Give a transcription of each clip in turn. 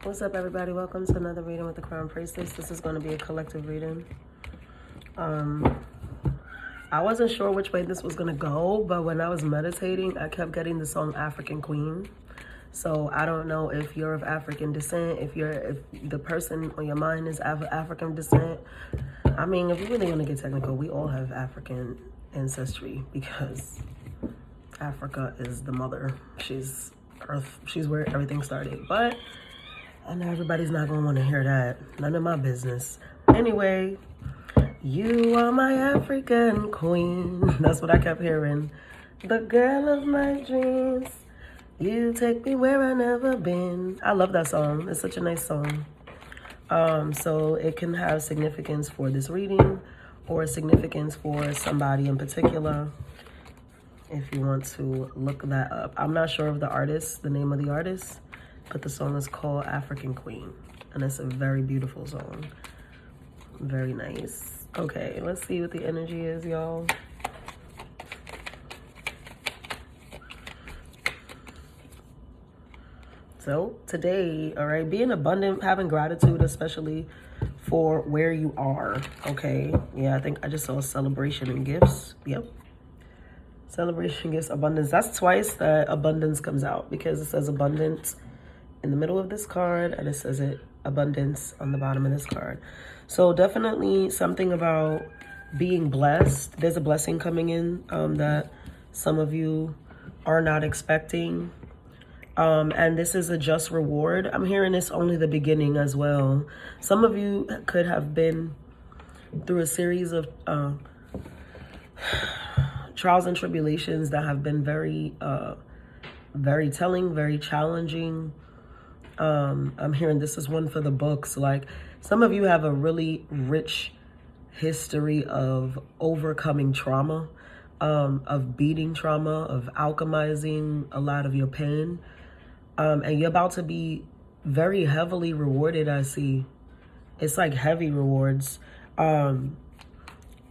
What's up, everybody? Welcome to another reading with the Crown Priestess. This is going to be a collective reading. I wasn't sure which way this was going to go, but when I was meditating, I kept getting the song African Queen. So I don't know if you're of African descent, if the person on your mind is African descent. I mean, if you really want to get technical, we all have African ancestry because Africa is the mother. She's Earth. She's where everything started. But I know everybody's not going to want to hear that. None of my business. Anyway, you are my African queen. That's what I kept hearing. The girl of my dreams. You take me where I never been. I love that song. It's such a nice song. So it can have significance for this reading or significance for somebody in particular if you want to look that up. I'm not sure of the artist, the name of the artist, but the song is called African Queen, and it's a very beautiful song. Very nice. Okay, let's see what the energy is, y'all. So today, all right, being abundant, having gratitude, especially for where you are, okay? Yeah, I think I just saw celebration and gifts. Yep. Celebration, gifts, abundance. That's twice that abundance comes out because it says abundance in the middle of this card, and it says abundance on the bottom of this card. So definitely something about being blessed. There's a blessing coming in that some of you are not expecting. And this is a just reward. I'm hearing this only the beginning as well. Some of you could have been through a series of trials and tribulations that have been very telling, very challenging. I'm hearing this is one for the books. Like, some of you have a really rich history of overcoming trauma, of beating trauma, of alchemizing a lot of your pain. And you're about to be very heavily rewarded, I see. It's like heavy rewards. And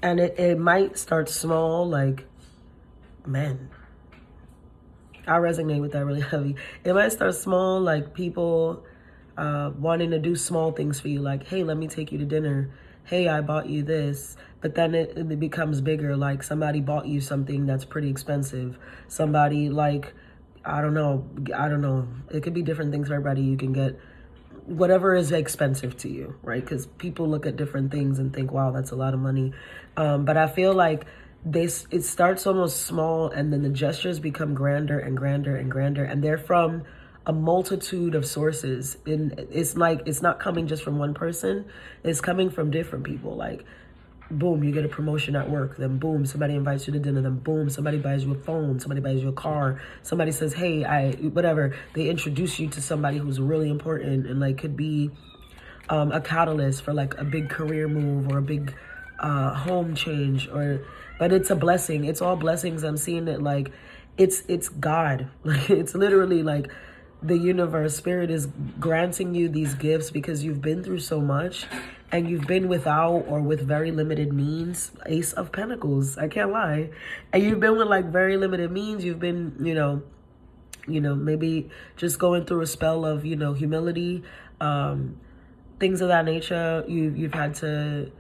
it might start small, like, man, I resonate with that really heavy. It might start small, like people wanting to do small things for you, like, hey, let me take you to dinner. Hey, I bought you this. But then it becomes bigger, like somebody bought you something that's pretty expensive. Somebody, like, I don't know. It could be different things for everybody. You can get whatever is expensive to you, right? Because people look at different things and think, wow, that's a lot of money. But I feel like it starts almost small, and then the gestures become grander and grander and grander, and they're from a multitude of sources. And it's like, it's not coming just from one person. It's coming from different people. Like, boom, you get a promotion at work. Then boom, somebody invites you to dinner. Then boom, somebody buys you a phone. Somebody buys you a car. Somebody says, hey, whatever. They introduce you to somebody who's really important and like could be a catalyst for like a big career move or a big home change. But it's a blessing. It's all blessings. I'm seeing it like it's God. Like, it's literally like the universe, spirit is granting you these gifts because you've been through so much and you've been without or with very limited means. Ace of Pentacles, I can't lie. And you've been with like very limited means. You've been, you know, maybe just going through a spell of, humility, things of that nature. You've had to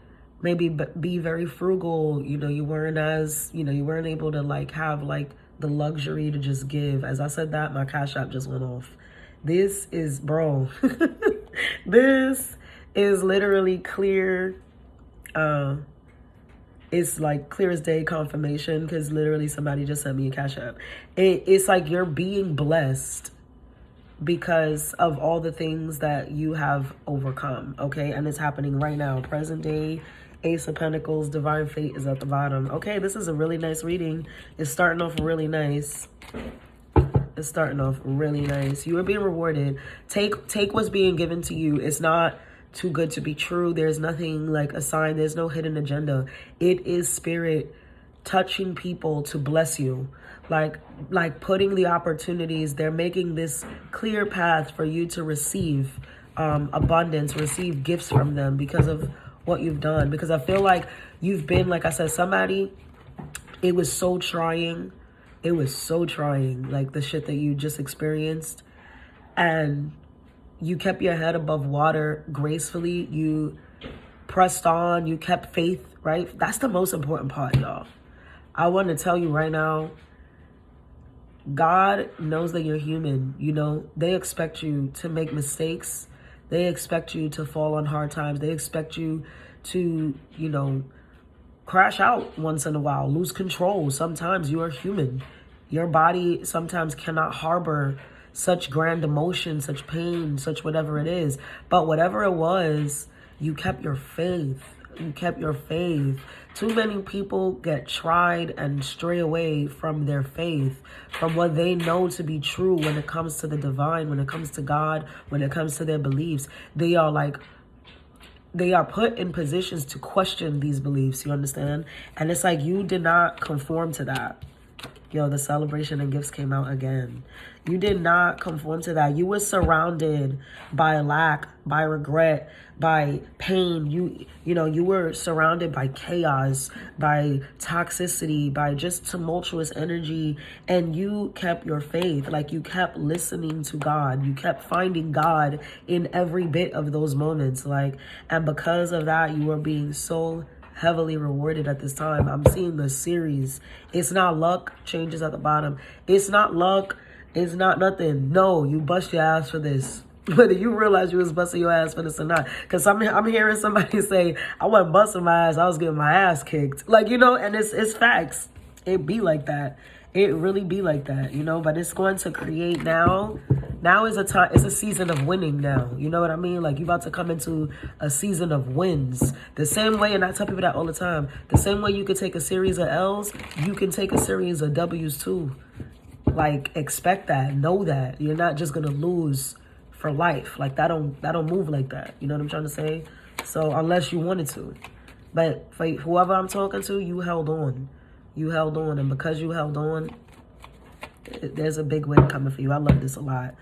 maybe be very frugal. You weren't able to like have like the luxury to just give. As I said that, my Cash App just went off. This is, bro, this is literally clear. It's like clear as day confirmation, because literally somebody just sent me a Cash App. It's like you're being blessed because of all the things that you have overcome, okay? And it's happening right now, present day. Ace of Pentacles, Divine Fate is at the bottom. Okay, this is a really nice reading. It's starting off really nice. It's starting off really nice. You are being rewarded. Take what's being given to you. It's not too good to be true. There's nothing like a sign. There's no hidden agenda. It is spirit touching people to bless you. Like putting the opportunities. They're making this clear path for you to receive abundance, receive gifts from them because of what you've done. Because I feel like you've been, like I said, somebody, it was so trying. It was so trying, like the shit that you just experienced. And You kept your head above water gracefully. You pressed on. You kept faith, right? That's the most important part, y'all. I want to tell you right now, God knows that you're human. You know, they expect you to make mistakes. They expect you to fall on hard times. They expect you to, you know, crash out once in a while, lose control. Sometimes you are human. Your body sometimes cannot harbor such grand emotion, such pain, such whatever it is. But whatever it was, you kept your faith. You kept your faith. Too many people get tried and stray away from their faith, from what they know to be true when it comes to the divine, when it comes to God, when it comes to their beliefs. They are put in positions to question these beliefs, you understand? And it's like you did not conform to that. Yo, the celebration and gifts came out again. You did not conform to that. You were surrounded by lack, by regret, by pain. You know, you were surrounded by chaos, by toxicity, by just tumultuous energy. And you kept your faith. Like, you kept listening to God. You kept finding God in every bit of those moments. Like, and because of that, you were being so heavily rewarded at this time. I'm seeing the series. It's not luck. Changes at the bottom. It's not luck. It's not nothing. No, you bust your ass for this. Whether you realize you was busting your ass for this or not. Because I'm hearing somebody say, I wasn't busting my ass, I was getting my ass kicked. Like, you know, and it's facts. It be like that. It really be like that, you know, but it's going to create now. Now is a time, it's a season of winning now. You know what I mean? Like, you're about to come into a season of wins. The same way, and I tell people that all the time, the same way you could take a series of L's, you can take a series of W's too. Like, expect that, know that. You're not just going to lose for life. Like, that don't move like that. You know what I'm trying to say? So, unless you wanted to. But for whoever I'm talking to, you held on. You held on, and because you held on, there's a big win coming for you. I love this a lot.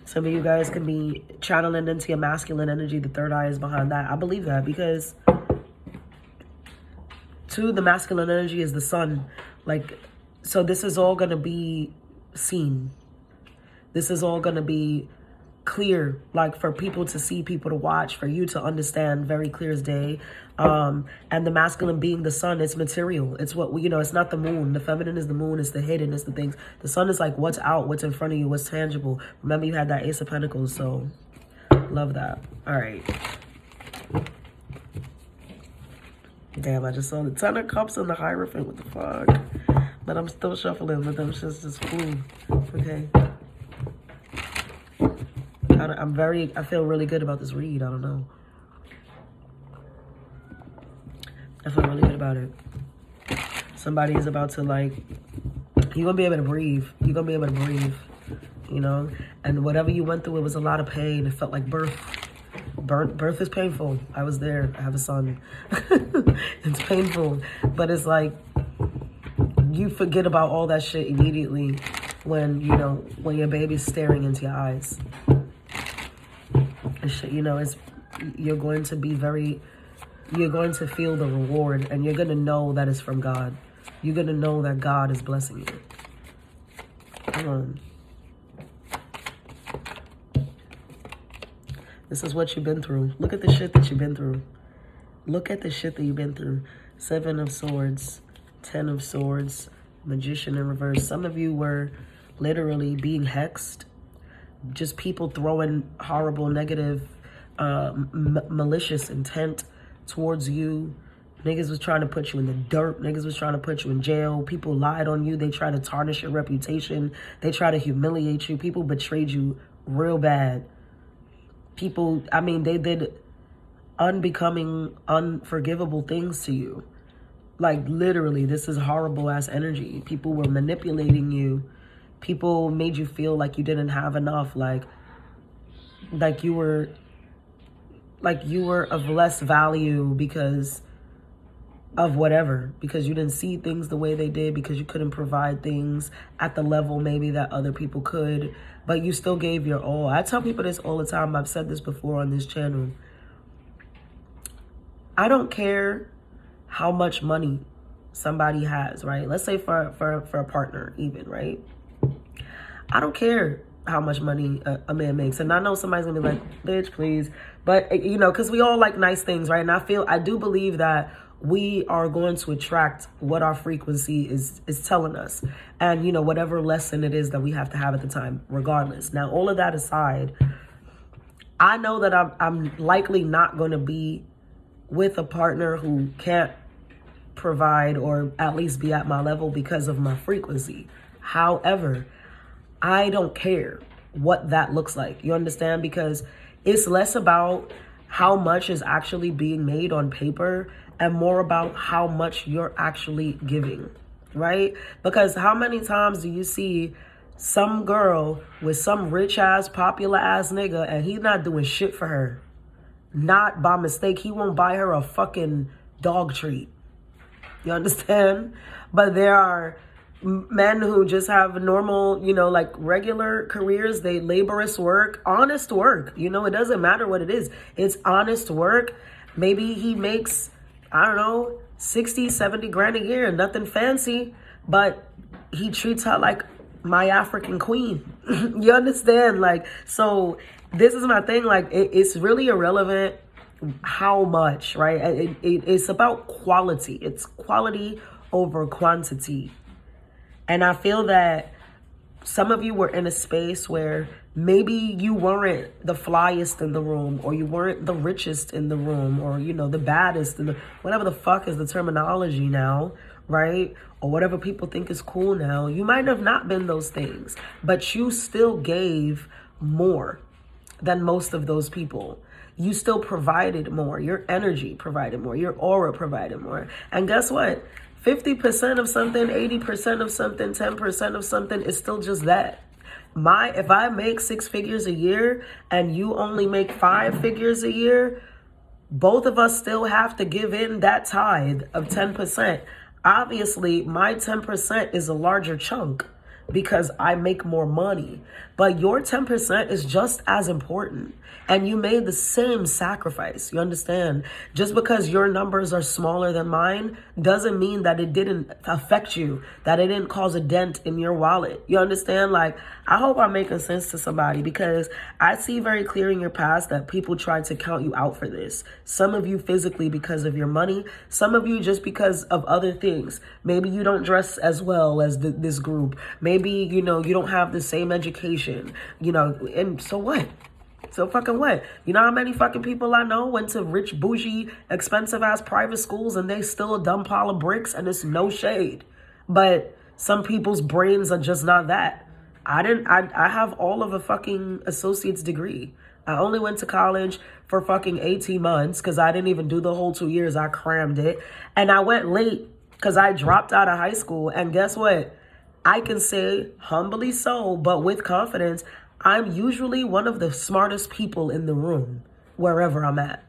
Some of you guys can be channeling into your masculine energy. The third eye is behind that. I believe that because, too, the masculine energy is the sun. Like, so this is all going to be seen. This is all going to be clear, like for people to see, people to watch, for you to understand very clear as day. And the masculine being the sun, it's material. It's what we, you know, it's not the moon. The feminine is the moon, it's the hidden, it's the things. The sun is like what's out, what's in front of you, what's tangible. Remember, you had that Ace of Pentacles, so love that. All right. Damn, I just saw the Ten of Cups and the Hierophant. What the fuck? But I'm still shuffling, but them shits just flew. Okay. I feel really good about this read. I don't know. I feel really good about it. Somebody is about to, like, you're going to be able to breathe. You're going to be able to breathe, you know? And whatever you went through, it was a lot of pain. It felt like birth. Birth is painful. I was there. I have a son. It's painful. But it's like, you forget about all that shit immediately when, you know, when your baby's staring into your eyes. And shit, you know, you're going to feel the reward, and you're going to know that it's from God. You're going to know that God is blessing you. Come on. This is what you've been through. Look at the shit that you've been through. Look at the shit that you've been through. 7 of Swords, 10 of Swords, Magician in reverse. Some of you were literally being hexed. Just people throwing horrible, negative, malicious intent towards you. Niggas was trying to put you in the dirt. Niggas was trying to put you in jail. People lied on you. They tried to tarnish your reputation. They tried to humiliate you. People betrayed you real bad. People, I mean, they did unbecoming, unforgivable things to you. Like, literally, this is horrible ass energy. People were manipulating you. People made you feel like you didn't have enough, like you were of less value because of whatever, because you didn't see things the way they did, because you couldn't provide things at the level maybe that other people could, but you still gave your all. I tell people this all the time. I've said this before on this channel. I don't care how much money somebody has, right? Let's say for a partner even, right? I don't care how much money a man makes. And I know somebody's gonna be like, bitch, please. But, you know, because we all like nice things, right? And I do believe that we are going to attract what our frequency is telling us. And, you know, whatever lesson it is that we have to have at the time, regardless. Now, all of that aside, I know that I'm likely not going to be with a partner who can't provide or at least be at my level because of my frequency. However, I don't care what that looks like. You understand? Because it's less about how much is actually being made on paper and more about how much you're actually giving, right? Because how many times do you see some girl with some rich ass, popular ass nigga and he's not doing shit for her? Not by mistake. He won't buy her a fucking dog treat. You understand? But there are men who just have normal, you know, like regular careers. They laborious work, honest work. You know, it doesn't matter what it is. It's honest work. Maybe he makes, I don't know, 60, 70 grand a year, nothing fancy, but he treats her like my African queen. You understand? Like, so this is my thing. Like, it's really irrelevant how much, right? It's about quality. It's quality over quantity. And I feel that some of you were in a space where maybe you weren't the flyest in the room, or you weren't the richest in the room, or, you know, the baddest in the, whatever the fuck is the terminology now, right? Or whatever people think is cool now. You might have not been those things, but you still gave more than most of those people. You still provided more. Your energy provided more. Your aura provided more. And guess what? 50% of something, 80% of something, 10% of something is still just that. If I make 6 figures a year and you only make 5 figures a year, both of us still have to give in that tithe of 10%. Obviously, my 10% is a larger chunk because I make more money. But your 10% is just as important. And you made the same sacrifice. You understand? Just because your numbers are smaller than mine doesn't mean that it didn't affect you, that it didn't cause a dent in your wallet. You understand? Like, I hope I'm making sense to somebody, because I see very clear in your past that people tried to count you out for this. Some of you physically because of your money. Some of you just because of other things. Maybe you don't dress as well as this group. Maybe, you know, you don't have the same education, you know, and so what? So fucking what? You know how many fucking people I know went to rich, bougie, expensive ass private schools and they still a dumb pile of bricks, and it's no shade. But some people's brains are just not that. I have all of a fucking associate's degree. I only went to college for fucking 18 months because I didn't even do the whole 2 years. I crammed it. And I went late because I dropped out of high school. And guess what? I can say, humbly so, but with confidence, I'm usually one of the smartest people in the room, wherever I'm at.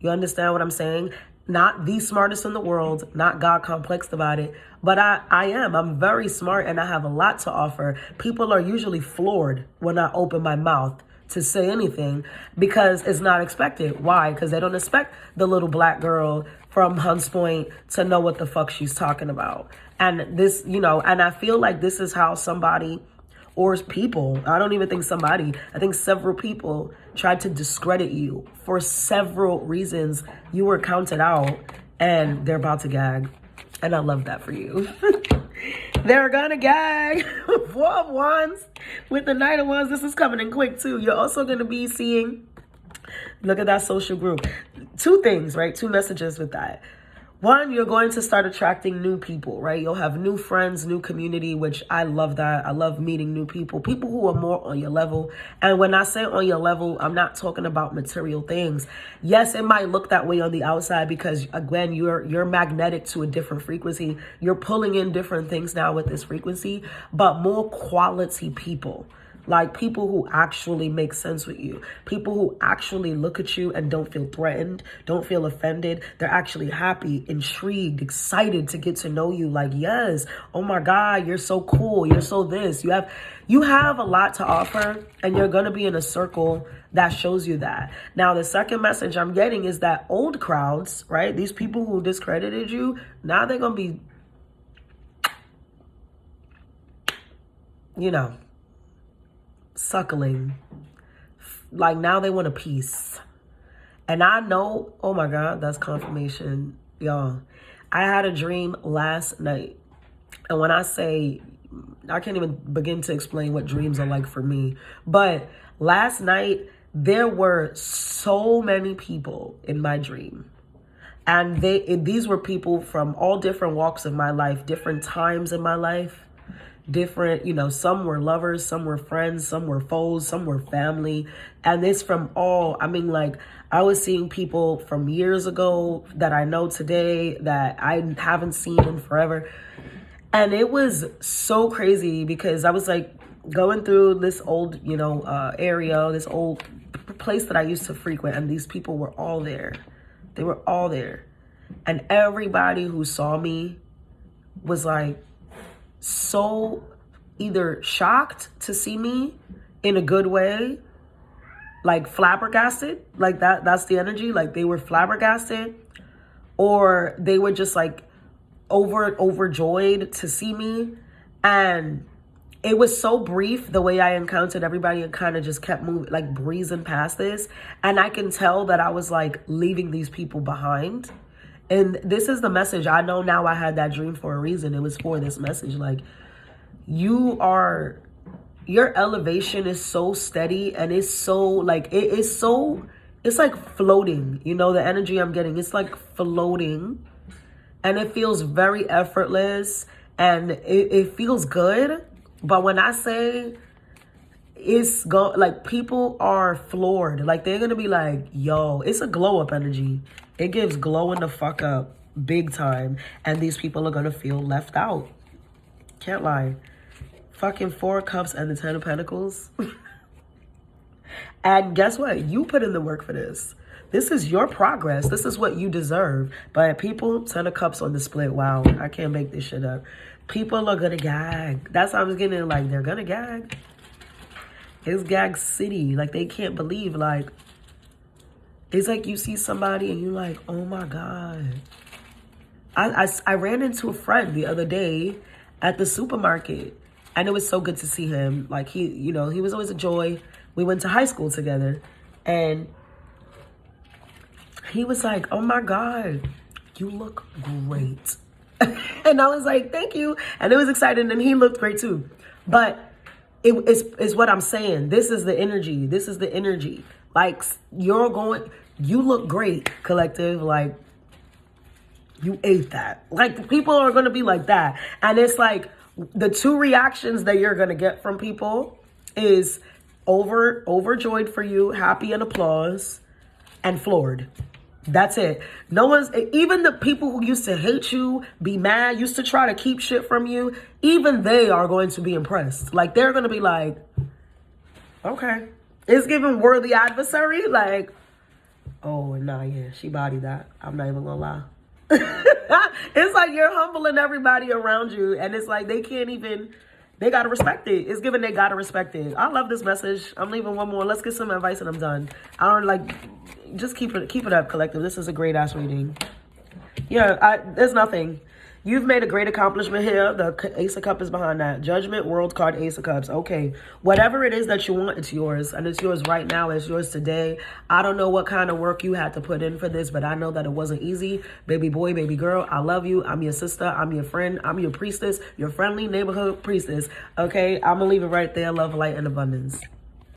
You understand what I'm saying? Not the smartest in the world, not God complexed about it, but I am. I'm very smart and I have a lot to offer. People are usually floored when I open my mouth to say anything because it's not expected. Why? Because they don't expect the little black girl from Hunts Point to know what the fuck she's talking about. And this, you know, and I feel like this is how somebody, or people, I don't even think somebody, I think several people tried to discredit you for several reasons. You were counted out and they're about to gag. And I love that for you. They're gonna gag. 4 of Wands with the Knight of Wands. This is coming in quick too. You're also gonna be seeing, look at that social group. 2 things, right? 2 messages with that. 1, you're going to start attracting new people, right? You'll have new friends, new community, which I love that. I love meeting new people who are more on your level. And when I say on your level, I'm not talking about material things. Yes, it might look that way on the outside because, again, you're magnetic to a different frequency. You're pulling in different things now with this frequency, but more quality people. Like people who actually make sense with you. People who actually look at you and don't feel threatened, don't feel offended. They're actually happy, intrigued, excited to get to know you. Like, yes, oh my God, you're so cool. You're so this. You have a lot to offer, and you're going to be in a circle that shows you that. Now, the second message I'm getting is that old crowds, right? These people who discredited you, now they're going to be, you know, suckling. Like now they want a piece. And I know, oh my God, that's confirmation. Y'all, I had a dream last night. And when I say, I can't even begin to explain what dreams are like for me. But last night, there were so many people in my dream. And these were people from all different walks of my life, different times in my life. Different, you know, some were lovers, some were friends, some were foes, some were family. And it's from all, I mean, like, I was seeing people from years ago that I know today that I haven't seen in forever. And it was so crazy because I was like going through this old, you know, area, this old place that I used to frequent. And these people were all there. They were all there. And everybody who saw me was like, so either shocked to see me in a good way, like flabbergasted, like that's the energy, like they were flabbergasted, or they were just like overjoyed to see me. And it was so brief the way I encountered everybody and kind of just kept moving, like breezing past this. And I can tell that I was like leaving these people behind. And this is the message. I know now I had that dream for a reason. It was for this message. Like, your elevation is so steady and it's so like, it's like floating. You know, the energy I'm getting, it's like floating and it feels very effortless and it feels good. But when I say like people are floored, like they're going to be like, yo, it's a glow up energy. It gives glowing the fuck up big time. And these people are going to feel left out. Can't lie. Fucking 4 cups and the 10 of pentacles. And guess what? You put in the work for this. This is your progress. This is what you deserve. But people, 10 of cups on the split. Wow. I can't make this shit up. People are going to gag. That's how I was getting like, they're going to gag. It's gag city. Like they can't believe, like, it's like you see somebody and you're like, oh my God. I ran into a friend the other day at the supermarket and it was so good to see him. Like he, you know, he was always a joy. We went to high school together and he was like, oh my God, you look great. And I was like, thank you. And it was exciting and he looked great too. But it's what I'm saying. This is the energy. This is the energy. Like you look great, collective. Like you ate that. Like people are going to be like that. And it's like the 2 reactions that you're going to get from people is overjoyed for you, happy and applause, and floored. That's it. No one's, even the people who used to hate you, be mad, used to try to keep shit from you, even they are going to be impressed. Like they're going to be like, okay. It's giving worthy adversary. Like, oh, nah, yeah, she bodied that. I'm not even gonna lie. It's like you're humbling everybody around you. And it's like they can't even, they gotta respect it. It's given they gotta respect it. I love this message. I'm leaving one more. Let's get some advice and I'm done. I don't like, just keep it up, collective. This is a great ass reading. Yeah, there's nothing. You've made a great accomplishment here. The Ace of Cups is behind that. Judgment, World card, Ace of Cups. Okay. Whatever it is that you want, it's yours. And it's yours right now. It's yours today. I don't know what kind of work you had to put in for this, but I know that it wasn't easy. Baby boy, baby girl, I love you. I'm your sister. I'm your friend. I'm your priestess. Your friendly neighborhood priestess. Okay? I'm going to leave it right there. Love, light, and abundance.